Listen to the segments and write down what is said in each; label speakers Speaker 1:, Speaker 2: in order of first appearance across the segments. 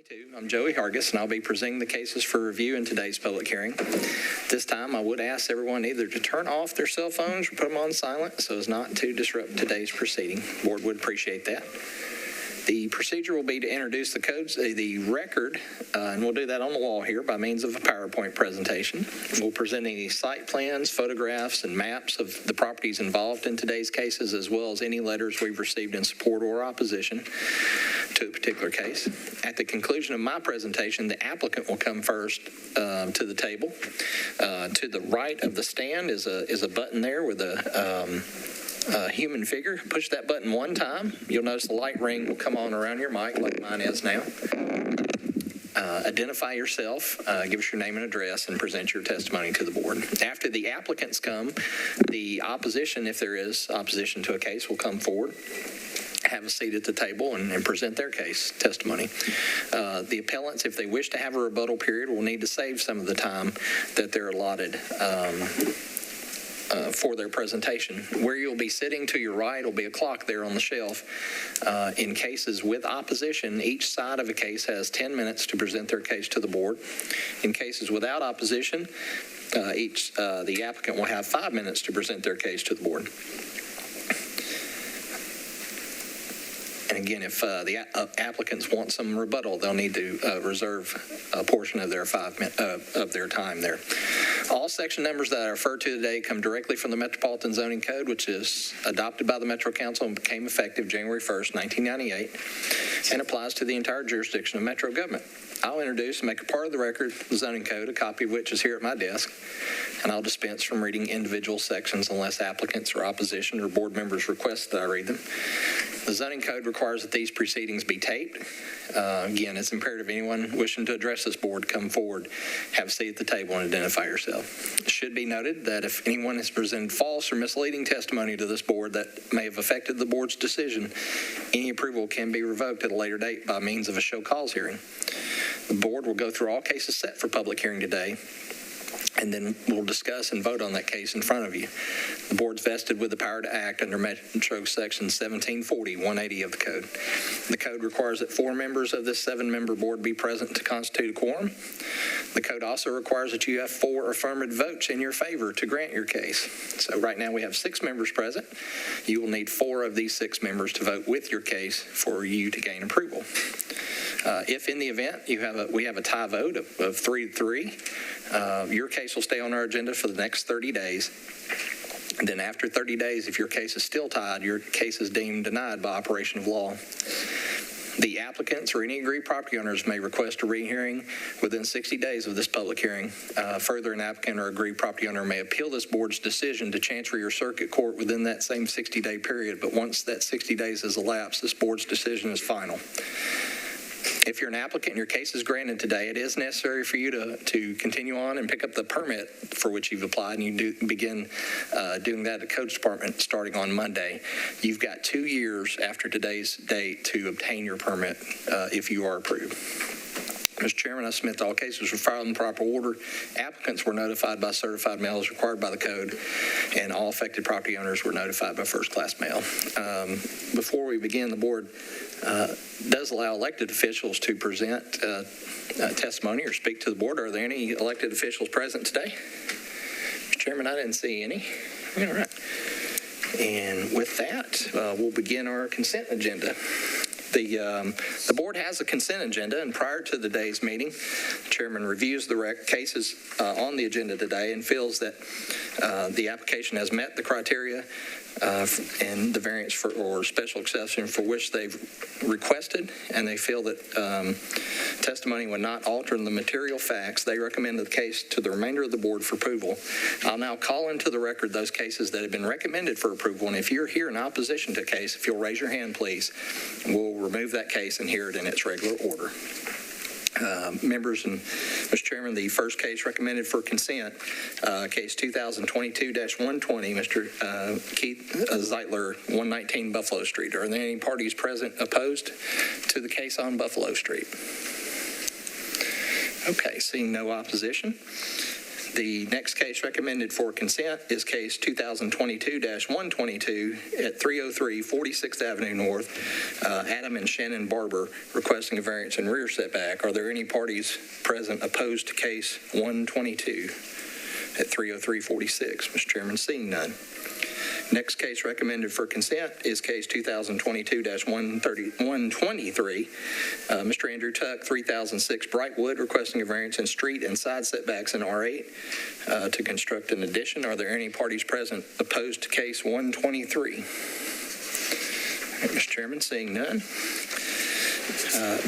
Speaker 1: 22. I'm Joey Hargis, and I'll be presenting the cases for review in today's public hearing. This time, I would ask everyone either to turn off their cell phones or put them on silent so as not to disrupt today's proceeding. The board would appreciate that. The procedure will be to introduce the codes, the record, and we'll do that on the wall here by means of a PowerPoint presentation. We'll present any site plans, photographs, and maps of the properties involved in today's cases, as well as any letters we've received in support or opposition to a particular case. At the conclusion of my presentation, the applicant will come first to the table. To the right of the stand is a button there with a human figure. Push that button one time. You'll notice the light ring will come on around your mic like mine is now. Identify yourself, give us your name and address, and present your testimony to the board. After the applicants come, the opposition, if there is opposition to a case, will come forward, have a seat at the table, and present their case testimony. The appellants, if they wish to have a rebuttal period, will need to save some of the time that they're allotted for their presentation. Where you'll be sitting to your right will be a clock there on the shelf. In cases with opposition, each side of a case has 10 minutes to present their case to the board. In cases without opposition, the applicant will have 5 minutes to present their case to the board. And again, if the applicants want some rebuttal, they'll need to reserve a portion of their their time there. All section numbers that I refer to today come directly from the Metropolitan Zoning Code, which is adopted by the Metro Council and became effective January 1st, 1998, and applies to the entire jurisdiction of Metro government. I'll introduce and make a part of the record the Zoning Code, a copy of which is here at my desk, and I'll dispense from reading individual sections unless applicants or opposition or board members request that I read them. The Zoning Code requires that these proceedings be taped. Again, it's imperative anyone wishing to address this board come forward, have a seat at the table, and identify yourself. It should be noted that if anyone has presented false or misleading testimony to this board that may have affected the board's decision, any approval can be revoked at a later date by means of a show cause hearing. The board will go through all cases set for public hearing today, and then we'll discuss and vote on that case in front of you. The board's vested with the power to act under Metro Section 1740-180 of the code. The code requires that 4 members of this 7-member board be present to constitute a quorum. The code also requires that you have 4 affirmative votes in your favor to grant your case. So right now we have 6 members present. You will need 4 of these 6 members to vote with your case for you to gain approval. If in the event we have a tie vote of 3-3, your case will stay on our agenda for the next 30 days. And then after 30 days, if your case is still tied, your case is deemed denied by operation of law. The applicants or any aggrieved property owners may request a rehearing within 60 days of this public hearing. Further, an applicant or aggrieved property owner may appeal this board's decision to Chancery or Circuit Court within that same 60-day period. But once that 60 days has elapsed, this board's decision is final. If you're an applicant and your case is granted today, it is necessary for you to continue on and pick up the permit for which you've applied, and you begin doing that at the Codes Department starting on Monday. You've got 2 years after today's date to obtain your permit if you are approved. Mr. Chairman, I submit that all cases were filed in proper order. Applicants were notified by certified mail as required by the code, and all affected property owners were notified by first-class mail. Before we begin, the board does allow elected officials to present testimony or speak to the board. Are there any elected officials present today? Mr. Chairman, I didn't see any. All right. And with that, we'll begin our consent agenda. The board has a consent agenda, and prior to today's meeting, the chairman reviews the cases on the agenda today and feels that the application has met the criteria and the variance for or special exception for which they've requested, and they feel that testimony would not alter the material facts. They recommend the case to the remainder of the board for approval. I'll now call into the record those cases that have been recommended for approval, and if you're here in opposition to a case, if you'll raise your hand, please, we'll remove that case and hear it in its regular order. Members and Mr. Chairman, the first case recommended for consent, case 2022-120, Mr. Keith Zeitler, 119 Buffalo Street. Are there any parties present opposed to the case on Buffalo Street? Okay, seeing no opposition. The next case recommended for consent is case 2022-122 at 303 46th Avenue North. Adam and Shannon Barber requesting a variance in rear setback. Are there any parties present opposed to case 122 at 303 46? Mr. Chairman, seeing none. Next case recommended for consent is case 2022-123. Mr. Andrew Tuck, 3006 Brightwood, requesting a variance in street and side setbacks in R8 to construct an addition. Are there any parties present opposed to case 123? Mr. Chairman, seeing none.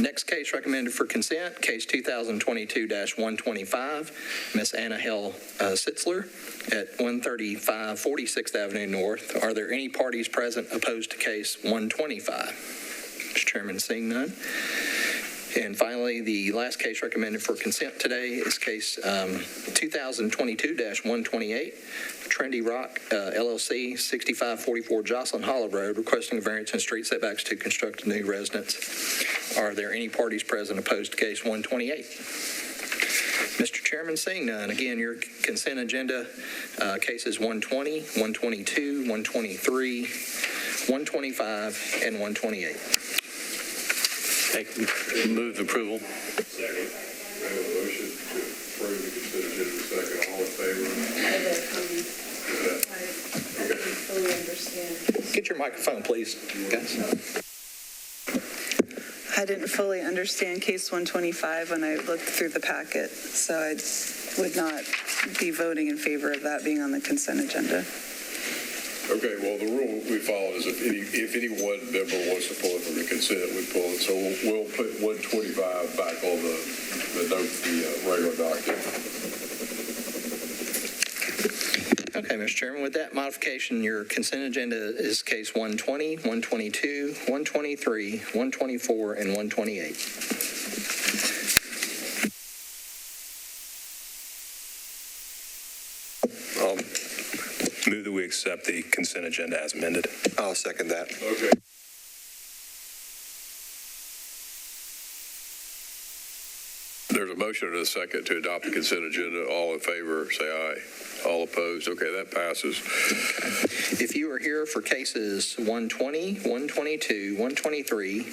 Speaker 1: Next case recommended for consent, case 2022-125, Miss Anna Hill Sitzler at 135 46th Avenue North. Are there any parties present opposed to case 125? Mr. Chairman, seeing none. And finally, the last case recommended for consent today is case 2022-128, Trendy Rock LLC, 6544 Jocelyn Hollow Road, requesting a variance in street setbacks to construct a new residence. Are there any parties present opposed to case 128? Mr. Chairman, seeing none. Again, your consent agenda, cases 120, 122, 123, 125, and 128.
Speaker 2: Move approval.
Speaker 3: Second. We have a motion to approve the consent agenda. Second. All in favor?
Speaker 4: I didn't fully understand.
Speaker 1: Get your microphone, please, guys.
Speaker 4: I didn't fully understand case 125 when I looked through the packet, so I would not be voting in favor of that being on the consent agenda.
Speaker 3: Okay, well, the rule we follow is if any one member wants to pull it from the consent, we pull it. So we'll put 125 back on the regular document.
Speaker 1: Okay, Mr. Chairman, with that modification, your consent agenda is case 120, 122, 123, 124, and 128.
Speaker 2: Move that we accept the consent agenda as amended.
Speaker 5: I'll second that.
Speaker 3: Okay. There's a motion and a second to adopt the consent agenda. All in favor, say aye. All opposed? Okay, that passes.
Speaker 1: If you are here for cases 120, 122, 123,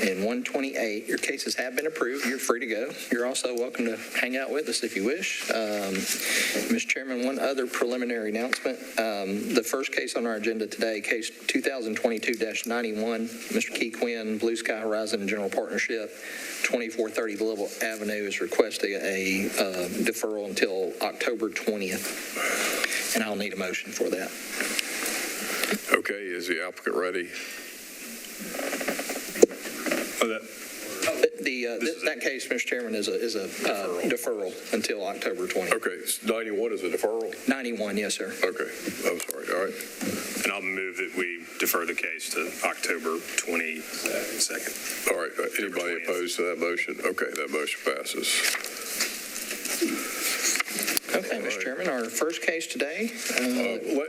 Speaker 1: and 128, your cases have been approved. You're free to go. You're also welcome to hang out with us if you wish. Mr. Chairman, one other preliminary announcement. The first case on our agenda today, case 2022-91, Mr. Key Quinn, Blue Sky Horizon General Partnership, 2430 Louisville Avenue, is requesting a deferral until October 20th. And I'll need a motion for that.
Speaker 3: Okay, is the applicant ready?
Speaker 1: That case, Mr. Chairman, is a deferral until October 20th.
Speaker 3: Okay, 91 is a deferral?
Speaker 1: 91, yes, sir.
Speaker 3: Okay, I'm sorry. All right.
Speaker 2: And I'll move that we defer the case to October 22nd.
Speaker 3: All right. Anybody opposed to that motion? Okay, that motion passes.
Speaker 1: Okay, Mr. Chairman, our first case today.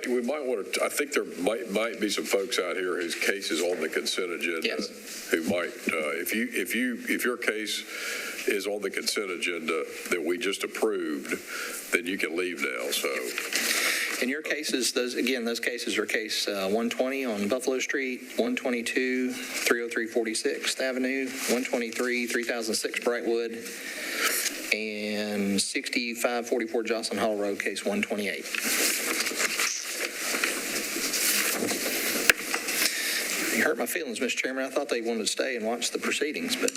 Speaker 3: We might want to. I think there might be some folks out here whose case is on the consent agenda.
Speaker 1: Yes.
Speaker 3: Who might, if your case is on the consent agenda that we just approved, then you can leave now. So.
Speaker 1: In your cases, those cases are case 120 on Buffalo Street, 122, 303 46th Avenue, 123, 3006 Brightwood, and 6544 Jocelyn Hall Road, case 128. You hurt my feelings, Mr. Chairman. I thought they wanted to stay and watch the proceedings, but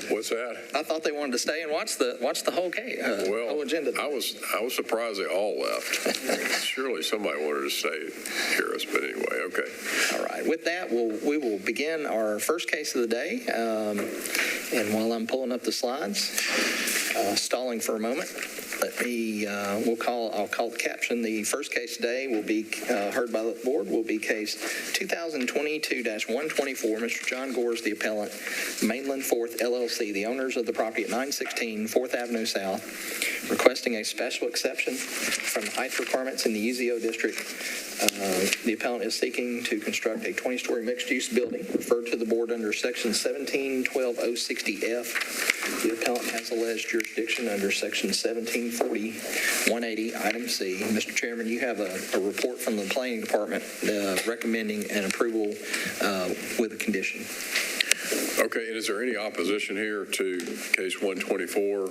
Speaker 3: what's that?
Speaker 1: I thought they wanted to stay and watch the whole case, whole agenda.
Speaker 3: I was surprised they all left. Surely somebody wanted to stay hear us, but anyway, okay.
Speaker 1: All right. With that, we will begin our first case of the day. And while I'm pulling up the slides, stalling for a moment, I'll call the caption. The first case today will be heard by the board will be case 2022-124. Mr. John Gores, the appellant, Mainland 4th LLC, the owners of the property at 916 4th Avenue South, requesting a special exception from the height requirements in the UZO district. The appellant is seeking to construct a 20-story mixed-use building referred to the board under Section 1712-060F. The appellant has alleged jurisdiction under Section 1712-060 2040-180, item C. Mr. Chairman, you have a report from the Planning Department recommending an approval with a condition.
Speaker 3: Okay, and is there any opposition here to case 124?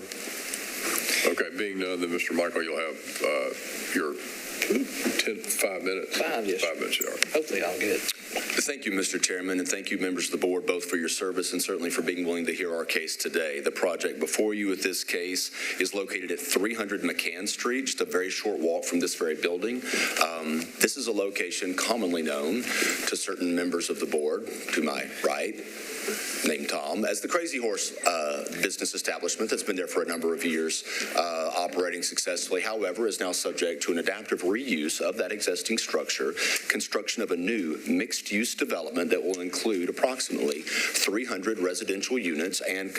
Speaker 3: Okay, being none, then Mr. Michael, you'll have your 5 minutes.
Speaker 1: 5, yes.
Speaker 3: 5 minutes, yeah.
Speaker 1: Hopefully I'll get it.
Speaker 5: Thank you, Mr. Chairman, and thank you, members of the board, both for your service and certainly for being willing to hear our case today. The project before you with this case is located at 300 McCann Street, just a very short walk from this very building. This is a location commonly known to certain members of the board, to my right, named Tom, as the Crazy Horse business establishment that's been there for a number of years, operating successfully, however, is now subject to an adaptive reuse of that existing structure, construction of a new mixed-use development that will include approximately 300 residential units and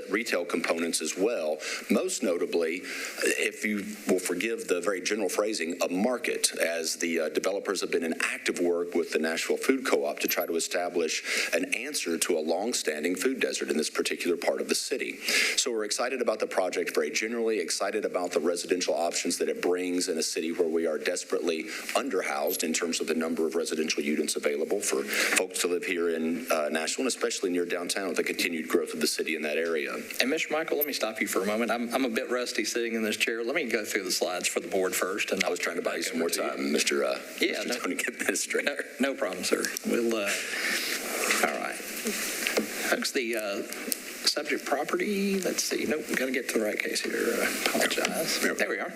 Speaker 5: retail components as well. Most notably, if you will forgive the very general phrasing, a market, as the developers have been in active work with the Nashville Food Co-op to try to establish an answer to a long-standing food desert in this particular part of the city. So we're excited about the project very generally, excited about the residential options that it brings in a city where we are desperately underhoused in terms of the number of residential units available for folks to live here in Nashville, and especially near downtown with the continued growth of the city in that area.
Speaker 1: And Mr. Michael, let me stop you for a moment. I'm a bit rusty sitting in this chair. Let me go through the slides for the board first. And
Speaker 5: I was trying to buy you some more time, Mr. Tony Administrator.
Speaker 1: No problem, sir. We'll, all right. Folks, the subject property, let's see. Nope, got to get to the right case here. Apologize. There we are.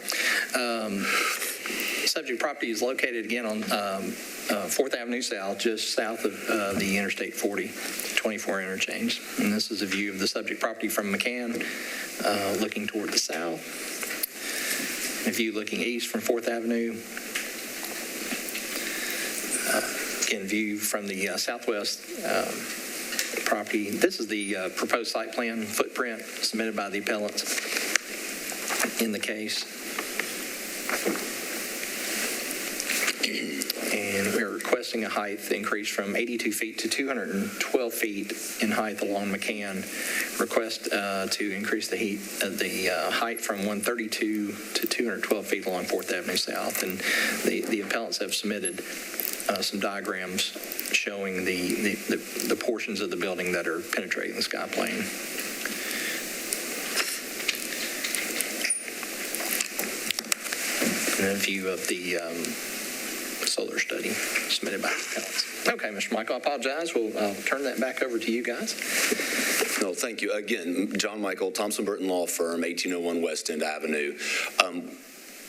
Speaker 1: Subject property is located again on 4th Avenue South, just south of the Interstate 24 interchange. And this is a view of the subject property from McCann, looking toward the south. A view looking east from 4th Avenue. Again, view from the southwest property. This is the proposed site plan footprint submitted by the appellants in the case. And we're requesting a height increase from 82 feet to 212 feet in height along McCann. Request to increase the height from 132 to 212 feet along 4th Avenue South. And the appellants have submitted some diagrams showing the portions of the building that are penetrating the sky plane. And a view of the solar study submitted by the appellants. Okay, Mr. Michael, I apologize. I'll turn that back over to you guys.
Speaker 5: No, thank you. Again, John Michael, Thompson Burton Law Firm, 1801 West End Avenue.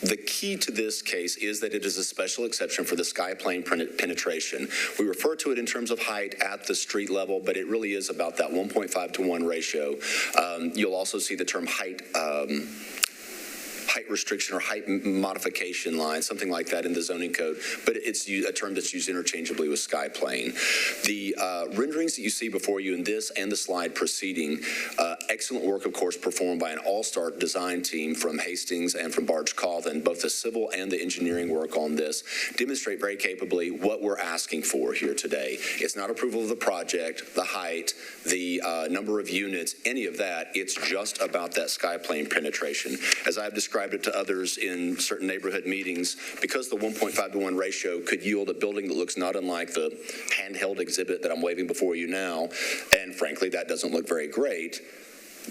Speaker 5: The key to this case is that it is a special exception for the sky plane penetration. We refer to it in terms of height at the street level, but it really is about that 1.5 to 1 ratio. You'll also see the term height restriction or height modification line, something like that in the zoning code, but it's a term that's used interchangeably with sky plane. The renderings that you see before you in this and the slide preceding, excellent work, of course, performed by an all-star design team from Hastings and from Barge Colvin. Both the civil and the engineering work on this demonstrate very capably what we're asking for here today. It's not approval of the project, the height, the number of units, any of that. It's just about that sky plane penetration. As I've described it to others in certain neighborhood meetings, because the 1.5 to 1 ratio could yield a building that looks not unlike the handheld exhibit that I'm waving before you now, and frankly, that doesn't look very great.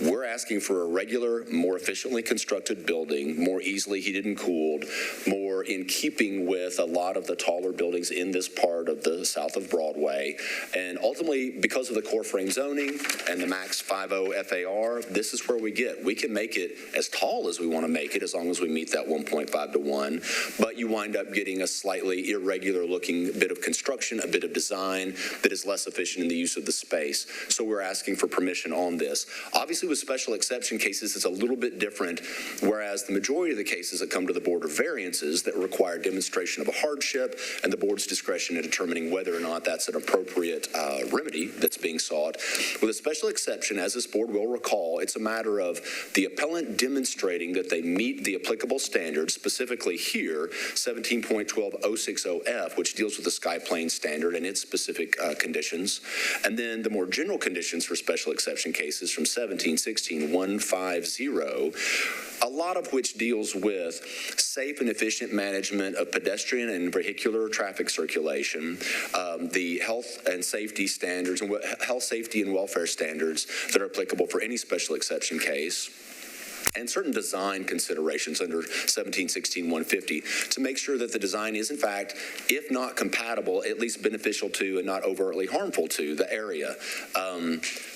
Speaker 5: We're asking for a regular, more efficiently constructed building, more easily heated and cooled, more in keeping with a lot of the taller buildings in this part of the south of Broadway. And ultimately, because of the core frame zoning and the max 50 FAR, this is where we get. We can make it as tall as we want to make it as long as we meet that 1.5 to 1, but you wind up getting a slightly irregular looking bit of construction, a bit of design that is less efficient in the use of the space. So we're asking for permission on this. Obviously, with special exception cases, it's a little bit different, whereas the majority of the cases that come to the board are variances that require demonstration of a hardship and the board's discretion in determining whether or not that's an appropriate remedy that's being sought. With a special exception, as this board will recall, it's a matter of the appellant demonstrating that they meet the applicable standards, specifically here, 17.12060F, which deals with the sky plane standard and its specific conditions, and then the more general conditions for special exception cases from 17 1716-150, a lot of which deals with safe and efficient management of pedestrian and vehicular traffic circulation, the health and safety standards and health, safety, and welfare standards that are applicable for any special exception case, and certain design considerations under 1716-150 to make sure that the design is, in fact, if not compatible, at least beneficial to and not overtly harmful to the area.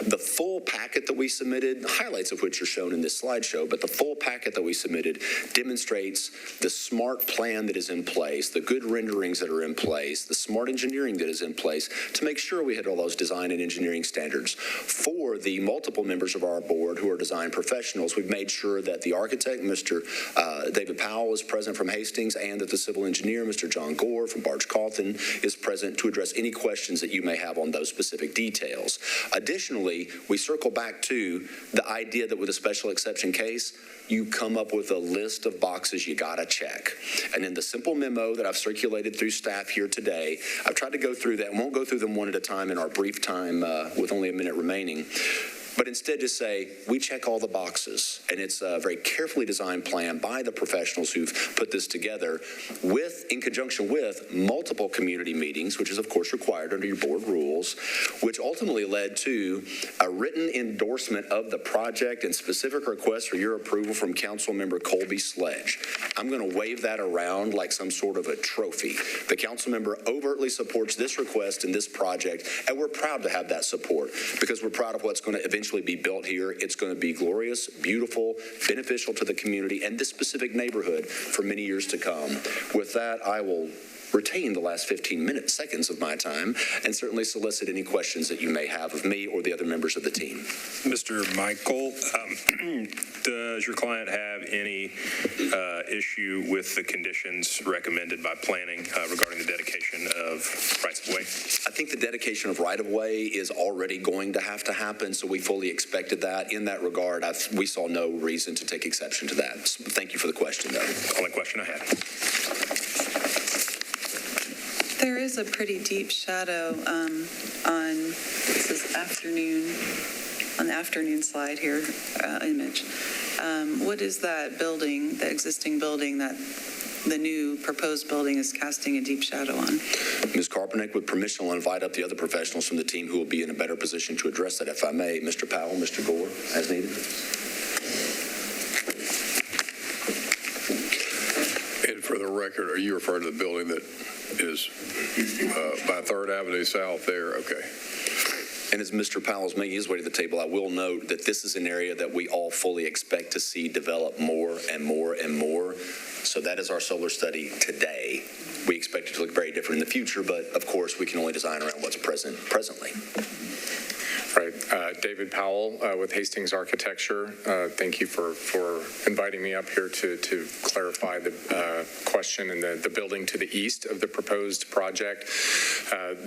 Speaker 5: The full packet that we submitted, highlights of which are shown in this slideshow, but the full packet that we submitted demonstrates the smart plan that is in place, the good renderings that are in place, the smart engineering that is in place to make sure we hit all those design and engineering standards. For the multiple members of our board who are design professionals, we've made sure that the architect, Mr. David Powell, is present from Hastings, and that the civil engineer, Mr. John Gore from Barge-Calton, is present to address any questions that you may have on those specific details. Additionally, we circle back to the idea that with a special exception case, you come up with a list of boxes you got to check. And in the simple memo that I've circulated through staff here today, I've tried to go through that, and won't go through them one at a time in our brief time with only a minute remaining, but instead just say, we check all the boxes. And it's a very carefully designed plan by the professionals who've put this together in conjunction with multiple community meetings, which is of course required under your board rules, which ultimately led to a written endorsement of the project and specific requests for your approval from Council Member Colby Sledge. I'm going to wave that around like some sort of a trophy. The council member overtly supports this request and this project, and we're proud to have that support because we're proud of what's going to eventually be built here. It's going to be glorious, beautiful, beneficial to the community and this specific neighborhood for many years to come. With that, I will retain the last 15 seconds of my time and certainly solicit any questions that you may have of me or the other members of the team.
Speaker 2: Mr. Michael, does your client have any issue with the conditions recommended by planning regarding the dedication of rights-of-way?
Speaker 5: I think the dedication of right-of-way is already going to have to happen, so we fully expected that. In that regard, we saw no reason to take exception to that. So thank you for the question, though.
Speaker 2: Only question I had.
Speaker 4: There is a pretty deep shadow on the afternoon slide here, image. What is that building, the existing building that the new proposed building is casting a deep shadow on?
Speaker 5: Ms. Karpenick, with permission, I'll invite up the other professionals from the team who will be in a better position to address that, if I may. Mr. Powell, Mr. Gore, as needed.
Speaker 3: And for the record, are you referring to the building that is by 3rd Avenue South there? Okay.
Speaker 5: And as Mr. Powell's making his way to the table, I will note that this is an area that we all fully expect to see develop more and more and more. So that is our solar study today. We expect it to look very different in the future, but of course we can only design around what's presently.
Speaker 6: Right. David Powell with Hastings Architecture. Thank you for inviting me up here to clarify the question and the building to the east of the proposed project.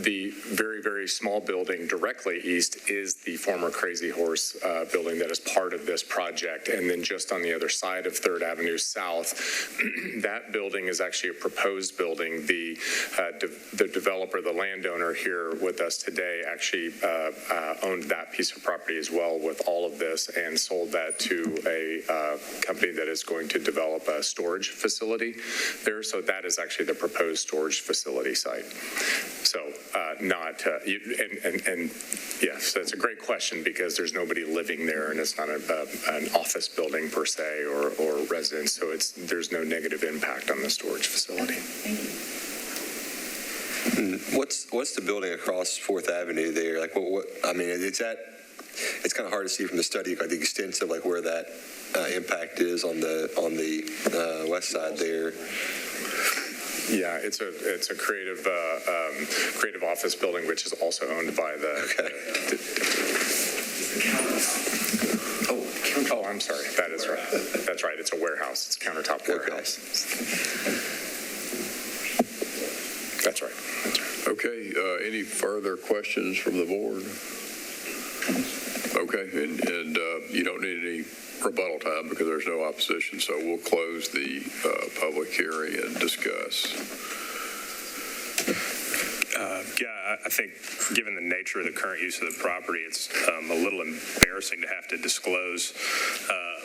Speaker 6: The very, very small building directly east is the former Crazy Horse building that is part of this project. And then just on the other side of 3rd Avenue South, that building is actually a proposed building. The developer, the landowner here with us today, actually owned that piece of property as well with all of this and sold that to a company that is going to develop a storage facility there. So that is actually the proposed storage facility site. So yes, that's a great question because there's nobody living there and it's not an office building per se or residence. So there's no negative impact on the storage facility.
Speaker 4: Okay, thank you.
Speaker 7: What's the building across 4th Avenue there? Like, what? I mean, it's kind of hard to see from the study, like the extent of like where that impact is on the west side there.
Speaker 6: Yeah, it's a creative office building, which is also owned by the.
Speaker 7: Okay.
Speaker 6: Oh, I'm sorry. That is right. That's right. It's a warehouse. It's a countertop warehouse. That's right.
Speaker 3: Okay, any further questions from the board? Okay, and you don't need any rebuttal time because there's no opposition, so we'll close the public hearing and discuss.
Speaker 2: Yeah, I think given the nature of the current use of the property, it's a little embarrassing to have to disclose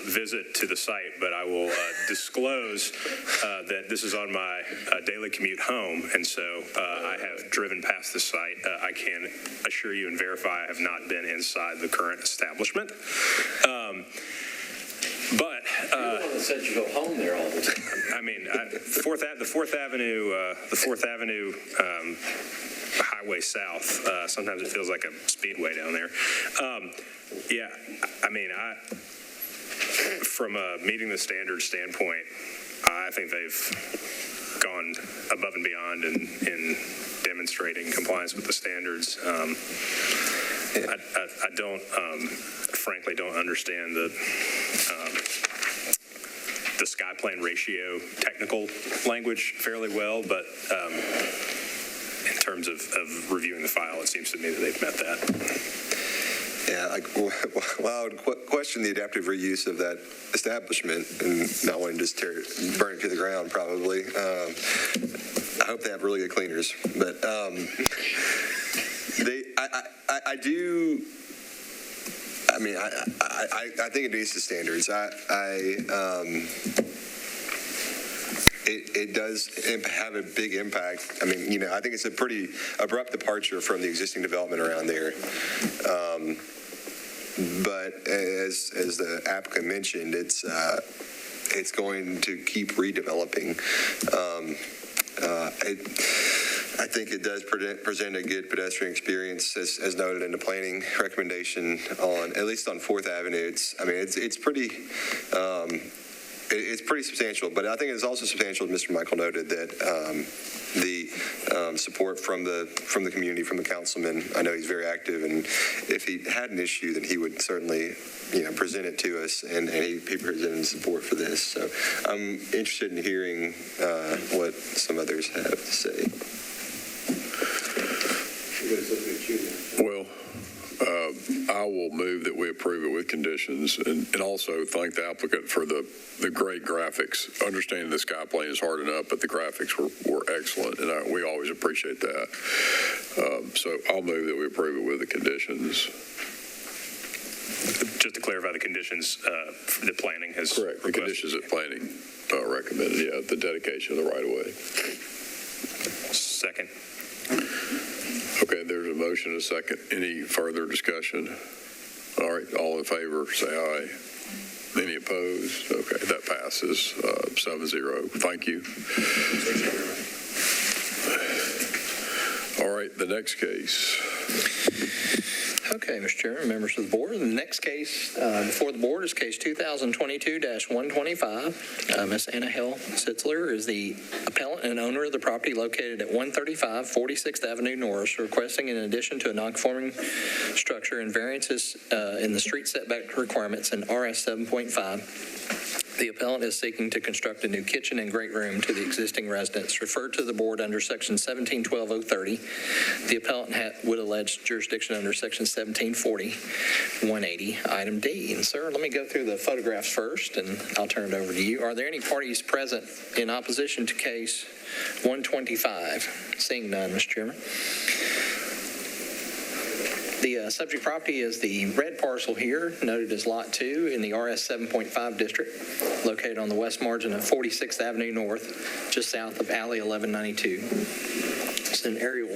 Speaker 2: visit to the site, but I will disclose that this is on my daily commute home, and so I have driven past the site. I can assure you and verify I have not been inside the current establishment. But
Speaker 5: You're the one that said you go home there all the time.
Speaker 2: I mean, the Fourth Avenue highway south. Sometimes it feels like a speedway down there. Yeah, I mean, from a meeting the standards standpoint, I think they've gone above and beyond in demonstrating compliance with the standards. I don't, frankly, don't understand the sky plane ratio technical language fairly well, but in terms of reviewing the file, it seems to me that they've met that.
Speaker 7: Yeah, well, I would question the adaptive reuse of that establishment and not wanting to just burn it to the ground, probably. I hope they have really good cleaners, but I do. I mean, I think it meets the standards. It does have a big impact. I mean, you know, I think it's a pretty abrupt departure from the existing development around there. But as the applicant mentioned, it's going to keep redeveloping. I think it does present a good pedestrian experience, as noted in the planning recommendation on, at least on 4th Avenue. It's pretty substantial, but I think it's also substantial, as Mr. Michael noted, that the support from the community, from the councilman. I know he's very active, and if he had an issue, then he would certainly, present it to us, and he presented support for this. So I'm interested in hearing what some others have to say.
Speaker 3: Well, I will move that we approve it with conditions, and also thank the applicant for the great graphics. Understanding the sky plane is hard enough, but the graphics were excellent, and we always appreciate that. So I'll move that we approve it with the conditions.
Speaker 2: Just to clarify, the conditions the planning has
Speaker 3: Correct. The conditions that planning recommended, yeah, the dedication of the right-of-way.
Speaker 2: Second.
Speaker 3: Okay, there's a motion and a second. Any further discussion? All right, all in favor, say aye. Any opposed? Okay, that passes 7-0. Thank you. All right, the next case.
Speaker 1: Okay, Mr. Chairman, members of the board, the next case before the board is case 2022-125. Ms. Anna Hill Sitzler is the appellant and owner of the property located at 135 46th Avenue North, requesting in addition to a non-conforming structure and variances in the street setback requirements in RS 7.5. The appellant is seeking to construct a new kitchen and great room to the existing residence referred to the board under section 1712.030. The appellant would allege jurisdiction under section 1740.180, item D. And sir, let me go through the photographs first, and I'll turn it over to you. Are there any parties present in opposition to case 125? Seeing none, Mr. Chairman. The subject property is the red parcel here, noted as Lot 2 in the RS 7.5 district, located on the west margin of 46th Avenue North, just south of Alley 1192. It's an aerial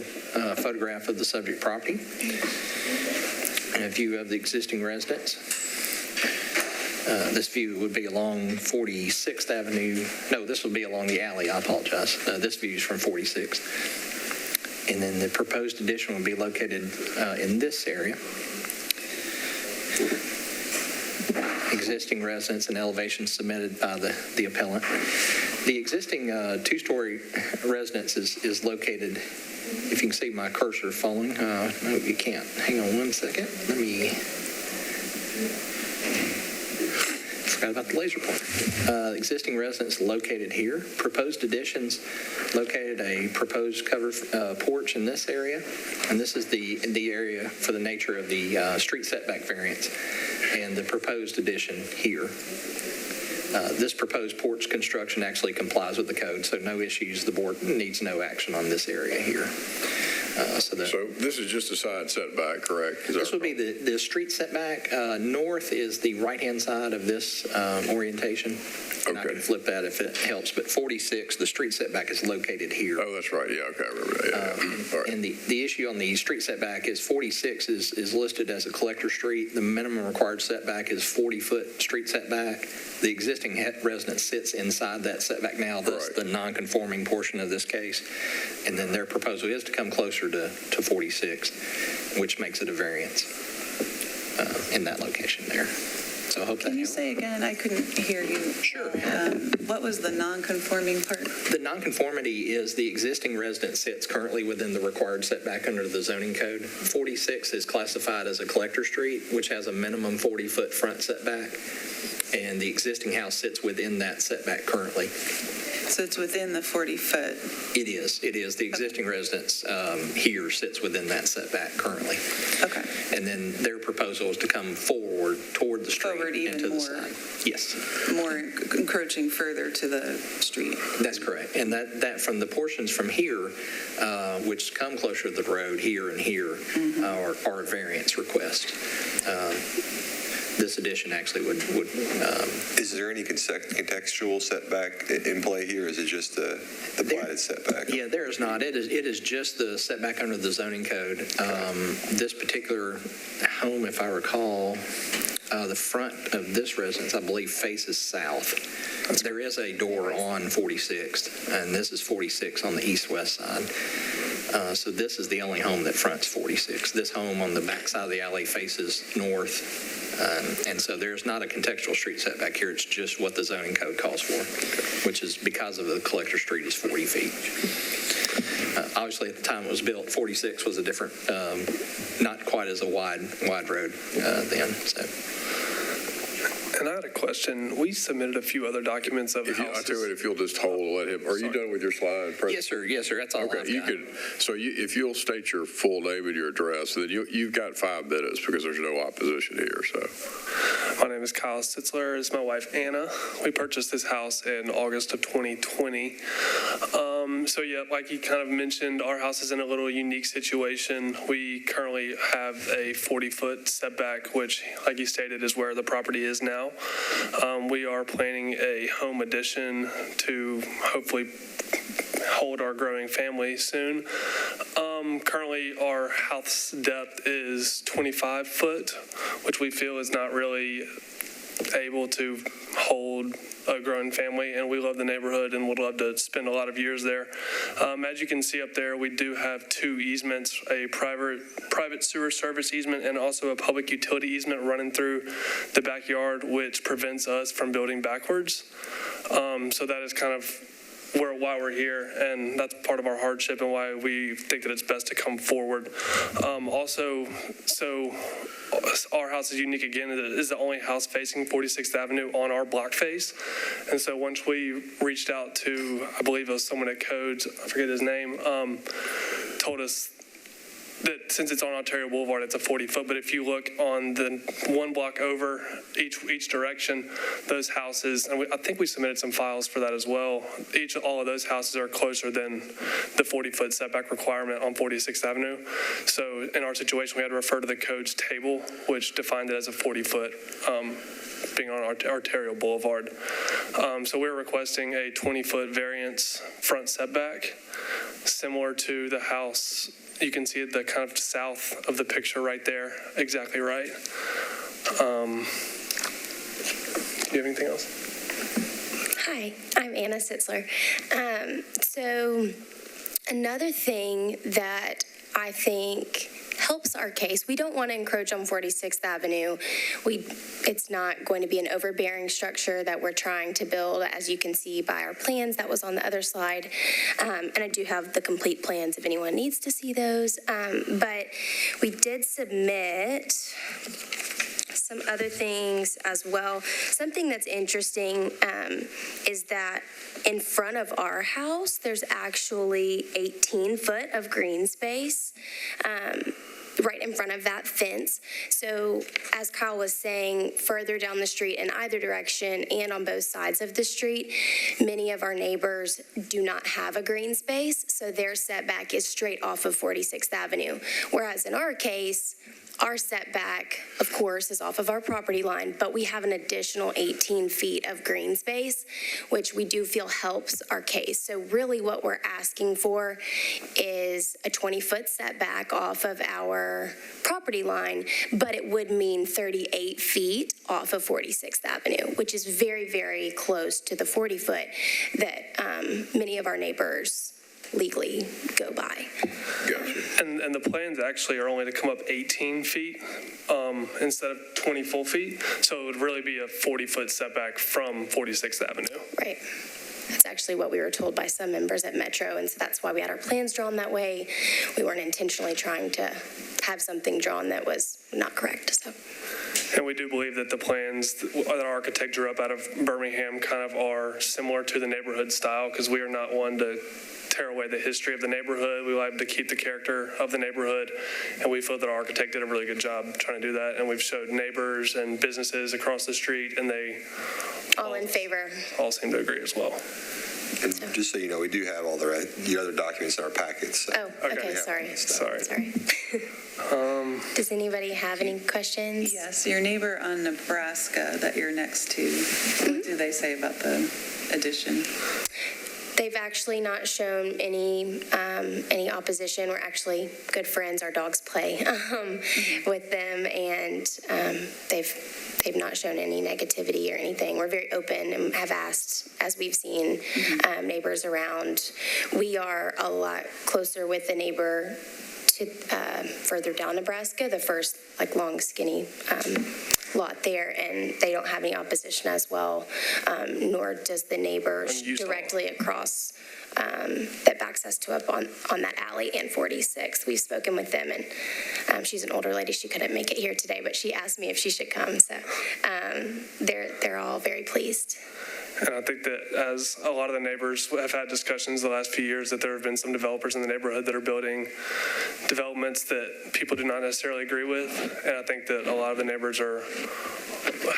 Speaker 1: photograph of the subject property and a view of the existing residence. This view would be along 46th Avenue. No, this would be along the alley. I apologize. This view is from 46th. And then the proposed addition will be located in this area. Existing residence and elevation submitted by the appellant. The existing two-story residence is located, if you can see my cursor falling. No, you can't. Hang on one second. Let me... Forgot about the laser pointer. Existing residence located here. Proposed additions located a proposed covered porch in this area, and this is the area for the nature of the street setback variance, and the proposed addition here. This proposed porch construction actually complies with the code, so no issues. The board needs no action on this area here. So
Speaker 3: So this is just a side setback, correct? Is
Speaker 1: this
Speaker 3: that
Speaker 1: would be the street setback. North is the right-hand side of this orientation. And I
Speaker 3: Okay.
Speaker 1: can flip that if it helps, but 46, the street setback is located here.
Speaker 3: Oh, that's right. Yeah, okay, I remember that. Yeah. All right.
Speaker 1: And the issue on the street setback is 46 is listed as a collector street. The minimum required setback is 40-foot street setback. The existing residence sits inside that setback now. That's
Speaker 3: Right.
Speaker 1: the non-conforming portion of this case. And then their proposal is to come closer to 46, which makes it a variance in that location there. So I hope that
Speaker 4: Can you
Speaker 1: helps.
Speaker 4: say again? I couldn't hear you.
Speaker 1: Sure.
Speaker 4: What was the non-conforming part?
Speaker 1: The nonconformity is the existing residence sits currently within the required setback under the zoning code. 46 is classified as a collector street, which has a minimum 40-foot front setback, and the existing house sits within that setback currently.
Speaker 4: So it's within the 40-foot.
Speaker 1: It is. The existing residence here sits within that setback currently.
Speaker 4: Okay.
Speaker 1: And then their proposal is to come forward toward the street
Speaker 4: Forward even
Speaker 1: and to the
Speaker 4: more.
Speaker 1: side. Yes.
Speaker 4: More encroaching further to the street.
Speaker 1: That's correct. And that from the portions from here, which come closer to the road here and here, are a variance request. This addition actually would
Speaker 7: Is there any contextual setback in play here? Is it just the platted setback?
Speaker 1: yeah, there is not. It is just the setback under the zoning code. This particular home, if I recall, the front of this residence, I believe, faces south. There is a door on 46th, and this is 46 on the east-west side. So this is the only home that fronts 46. This home on the back side of the alley faces north. And so there's not a contextual street setback here. It's just what the zoning code calls for, which is because of the collector street is 40 feet. Obviously, at the time it was built, 46 was a different, not quite as a wide road then. So.
Speaker 8: And I had a question. We submitted a few other documents of
Speaker 3: I tell you
Speaker 8: houses.
Speaker 3: what, if you'll just hold and let him, are you done with your slide?
Speaker 1: Yes, sir. Yes, sir. That's all
Speaker 3: Okay,
Speaker 1: I've
Speaker 3: you
Speaker 1: got.
Speaker 3: could, so if you'll state your full name and your address, then you've got 5 minutes because there's no opposition here, so.
Speaker 8: My name is Kyle Sitzler. This is my wife, Anna. We purchased this house in August of 2020. So yeah, like you kind of mentioned, our house is in a little unique situation. We currently have a 40-foot setback, which, like you stated, is where the property is now. We are planning a home addition to hopefully hold our growing family soon. Currently, our house depth is 25 foot, which we feel is not really able to hold a growing family, and we love the neighborhood and would love to spend a lot of years there. As you can see up there, we do have 2 easements, a private sewer service easement and also a public utility easement running through the backyard, which prevents us from building backwards. So that is kind of why we're here, and that's part of our hardship and why we think that it's best to come forward. Also, so our house is unique again. It is the only house facing 46th Avenue on our block face. And so once we reached out to, I believe it was someone at Codes, I forget his name, told us that since it's on Ontario Boulevard, it's a 40-foot, but if you look on the one block over each direction, those houses, and I think we submitted some files for that as well, all of those houses are closer than the 40-foot setback requirement on 46th Avenue. So in our situation, we had to refer to the codes table, which defined it as a 40-foot, being on Ontario Boulevard. So we're requesting a 20-foot variance front setback, similar to the house. You can see the kind of south of the picture right there, exactly right. Do you have anything else?
Speaker 9: Hi, I'm Anna Sitzler. So another thing that I think helps our case, we don't want to encroach on 46th Avenue. It's not going to be an overbearing structure that we're trying to build, as you can see by our plans. That was on the other slide. And I do have the complete plans if anyone needs to see those. But we did submit some other things as well. Something that's interesting is that in front of our house, there's actually 18 foot of green space. right in front of that fence. So as Kyle was saying, further down the street in either direction and on both sides of the street, many of our neighbors do not have a green space, so their setback is straight off of 46th Avenue. Whereas in our case, our setback, of course, is off of our property line, but we have an additional 18 feet of green space, which we do feel helps our case. So really what we're asking for is a 20-foot setback off of our property line, but it would mean 38 feet off of 46th Avenue, which is very, very close to the 40-foot that many of our neighbors legally go by.
Speaker 3: Gotcha.
Speaker 8: And the plans actually are only to come up 18 feet instead of 20 full feet. So it would really be a 40-foot setback from 46th Avenue.
Speaker 9: Right. That's actually what we were told by some members at Metro, and so that's why we had our plans drawn that way. We weren't intentionally trying to have something drawn that was not correct, so.
Speaker 8: And we do believe that the plans that our architect drew up out of Birmingham kind of are similar to the neighborhood style, because we are not one to tear away the history of the neighborhood. We like to keep the character of the neighborhood, and we feel that our architect did a really good job trying to do that. And we've showed neighbors and businesses across the street, and they
Speaker 9: All in favor.
Speaker 8: all seem to agree as well.
Speaker 7: And just so you know, we do have all the other documents in our packets. So.
Speaker 9: Oh, okay, sorry. Does anybody have any questions?
Speaker 4: Yes, your neighbor on Nebraska that you're next to, what do they say about the addition?
Speaker 9: They've actually not shown any opposition. We're actually good friends. Our dogs play with them, and they've not shown any negativity or anything. We're very open and have asked, as we've seen neighbors around. We are a lot closer with the neighbor to further down Nebraska, the first long skinny lot there, and they don't have any opposition as well, nor does the neighbor directly across that backs us to up on that alley and 46. We've spoken with them, and she's an older lady. She couldn't make it here today, but she asked me if she should come, so they're all very pleased.
Speaker 8: And I think that as a lot of the neighbors have had discussions the last few years, that there have been some developers in the neighborhood that are building developments that people do not necessarily agree with. And I think that a lot of the neighbors are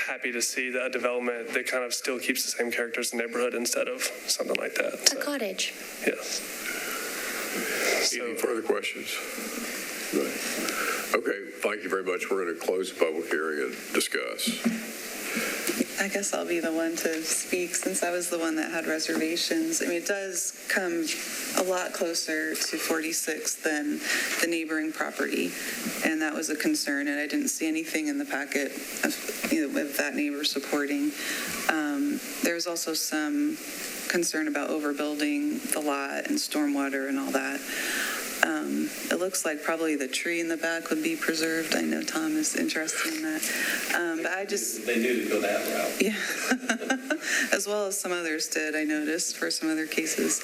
Speaker 8: happy to see that development that kind of still keeps the same character as the neighborhood instead of something like that.
Speaker 9: A cottage.
Speaker 8: Yes.
Speaker 3: Any further questions? Okay, thank you very much. We're going to close the public hearing and discuss.
Speaker 4: I guess I'll be the one to speak since I was the one that had reservations. I mean, it does come a lot closer to 46 than the neighboring property, and that was a concern, and I didn't see anything in the packet with that neighbor supporting. There's also some concern about overbuilding the lot and stormwater and all that. It looks like probably the tree in the back would be preserved. I know Tom is interested in that. But I just...
Speaker 1: They knew to go that route.
Speaker 4: Yeah. As well as some others did, I noticed, for some other cases.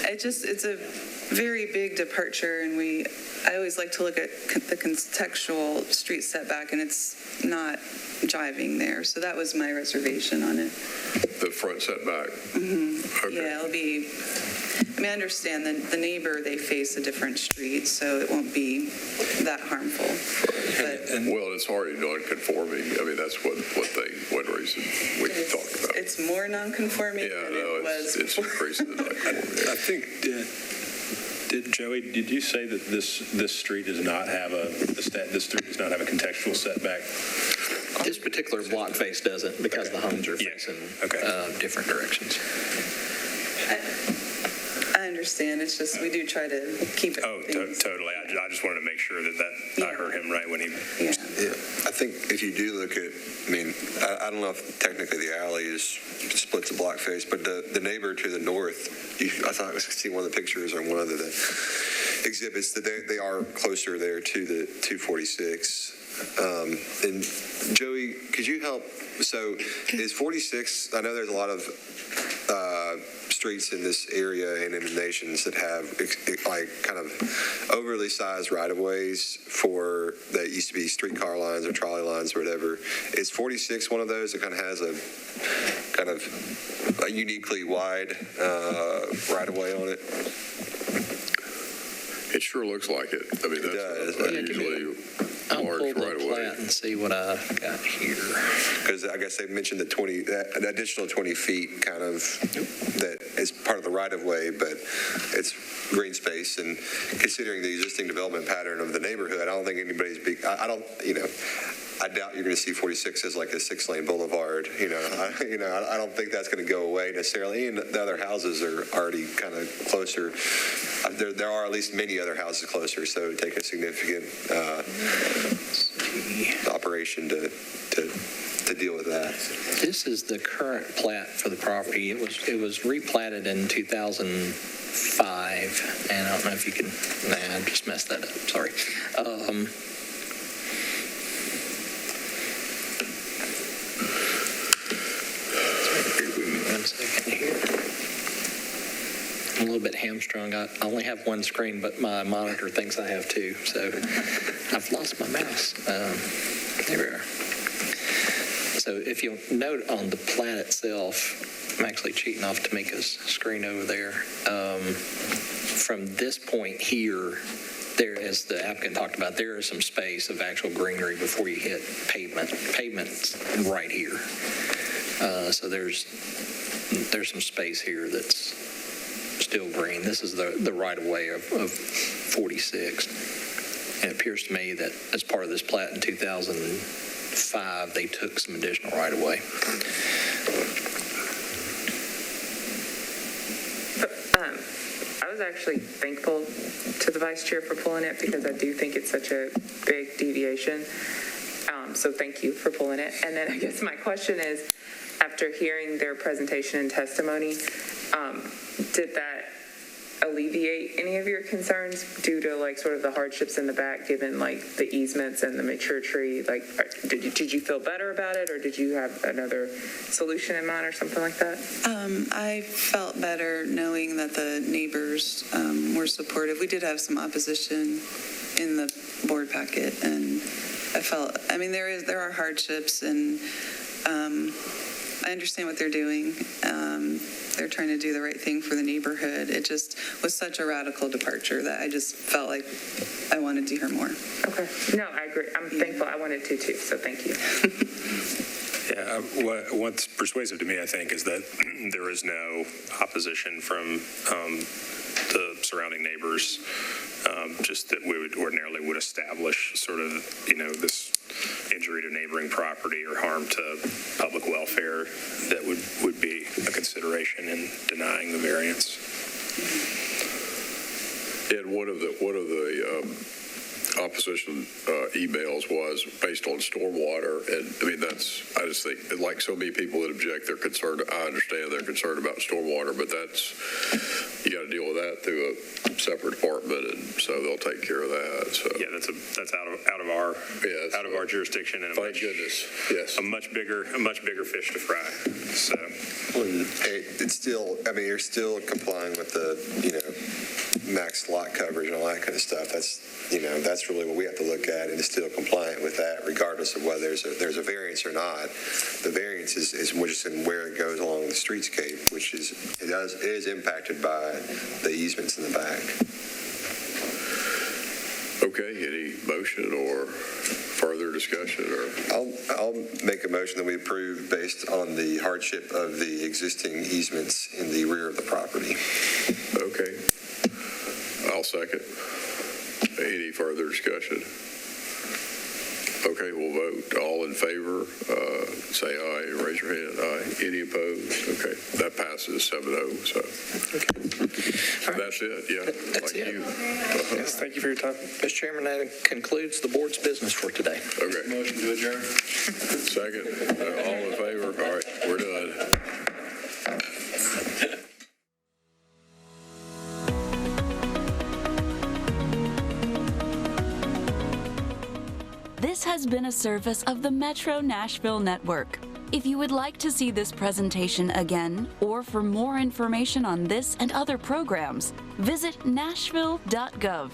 Speaker 4: It's a very big departure, and I always like to look at the contextual street setback, and it's not jiving there. So that was my reservation on it.
Speaker 3: The front setback?
Speaker 4: Mm-hmm.
Speaker 3: Okay.
Speaker 4: Yeah, it'll be... I mean, I understand that the neighbor, they face a different street, so it won't be that harmful. But
Speaker 3: Well, it's already non-conforming. I mean, that's one reason we talked about.
Speaker 4: it's more non-conforming
Speaker 3: Yeah,
Speaker 4: than
Speaker 3: no,
Speaker 4: it was
Speaker 3: it's
Speaker 4: before.
Speaker 3: increasing the non-conforming.
Speaker 10: I think, did you say that this street does not have a contextual setback?
Speaker 1: This particular block face doesn't, because the homes are facing different directions.
Speaker 4: I understand. It's just we do try to keep it.
Speaker 2: Oh, totally. I just wanted to make sure that I heard him right when he...
Speaker 4: Yeah.
Speaker 7: Yeah, I think if you do look at, I mean, I don't know if technically the alley splits the block face, but the neighbor to the north, I thought I was seeing one of the pictures or one of the exhibits that they are closer there to the 246. And Joey, could you help? So is 46, I know there's a lot of streets in this area and in the nations that have like kind of overly sized right-of-ways for that used to be streetcar lines or trolley lines or whatever. Is 46 one of those that kind of has a uniquely wide right-of-way on it?
Speaker 3: It sure looks like it. I mean, that's
Speaker 7: does.
Speaker 3: unusually
Speaker 1: I'll
Speaker 3: large
Speaker 1: pull
Speaker 3: right
Speaker 1: the
Speaker 3: away.
Speaker 1: plat and see what I got here.
Speaker 7: Because I guess they mentioned an additional 20 feet kind of that is part of the right-of-way, but it's green space. And considering the existing development pattern of the neighborhood, I don't think anybody's I doubt you're going to see 46 as like a 6-lane boulevard. I don't think that's going to go away necessarily. And the other houses are already kind of closer. There are at least many other houses closer, so it would take a significant operation to deal with that.
Speaker 1: This is the current plat for the property. It was replatted in 2005, and I don't know if you can. I just messed that up. Sorry. One second here. I'm a little bit hamstrung. I only have one screen, but my monitor thinks I have two, so I've lost my mouse. There we are. So if you'll note on the plat itself, I'm actually cheating off to make a screen over there. From this point here, there, as the applicant talked about, there is some space of actual greenery before you hit pavement. Pavement's right here. So there's some space here that's still green. This is the right-of-way of 46. And it appears to me that as part of this plat in 2005, they took some additional right-of-way.
Speaker 11: I was actually thankful to the vice chair for pulling it because I do think it's such a big deviation. So thank you for pulling it. And then I guess my question is, after hearing their presentation and testimony, did that alleviate any of your concerns due to like sort of the hardships in the back, given like the easements and the mature tree? Like, did you feel better about it, or did you have another solution in mind or something like that?
Speaker 4: I felt better knowing that the neighbors were supportive. We did have some opposition in the board packet, and I felt, I mean, there are hardships, and I understand what they're doing. They're trying to do the right thing for the neighborhood. It just was such a radical departure that I just felt like I wanted to hear more.
Speaker 11: Okay. No, I agree. I'm thankful. I wanted to too, so thank you.
Speaker 2: Yeah, what's persuasive to me, I think, is that there is no opposition from the surrounding neighbors, just that we would establish sort of, this injury to neighboring property or harm to public welfare that would be a consideration in denying the variance.
Speaker 3: And one of the opposition emails was based on stormwater, and I mean I just think, like so many people that object, they're concerned. I understand they're concerned about stormwater, but you got to deal with that through a separate department, and so they'll take care of that. So
Speaker 2: yeah, that's out of our jurisdiction, and
Speaker 3: thank goodness. Yes,
Speaker 2: a much bigger fish to fry. So
Speaker 7: it's still, I mean, you're still complying with the max lot coverage and all that kind of stuff. That's really what we have to look at, and is still compliant with that, regardless of whether there's a variance or not. The variance is just in where it goes along the streetscape, which is impacted by the easements in the back.
Speaker 3: Okay, any motion or further discussion? Or
Speaker 7: I'll make a motion that we approve based on the hardship of the existing easements in the rear of the property.
Speaker 3: Okay, I'll second. Any further discussion? Okay, we'll vote. All in favor, say aye. Raise your hand. Aye. Any opposed? Okay, that passes 7-0. So that's it. Yeah,
Speaker 1: That's
Speaker 3: thank
Speaker 1: it.
Speaker 3: you.
Speaker 8: Yes, thank you for your time.
Speaker 1: Mr. Chairman, that concludes the board's business for today.
Speaker 3: Okay.
Speaker 10: Motion to adjourn.
Speaker 3: Second. All in favor? All right, we're done.
Speaker 12: This has been a service of the Metro Nashville Network. If you would like to see this presentation again, or for more information on this and other programs, visit nashville.gov.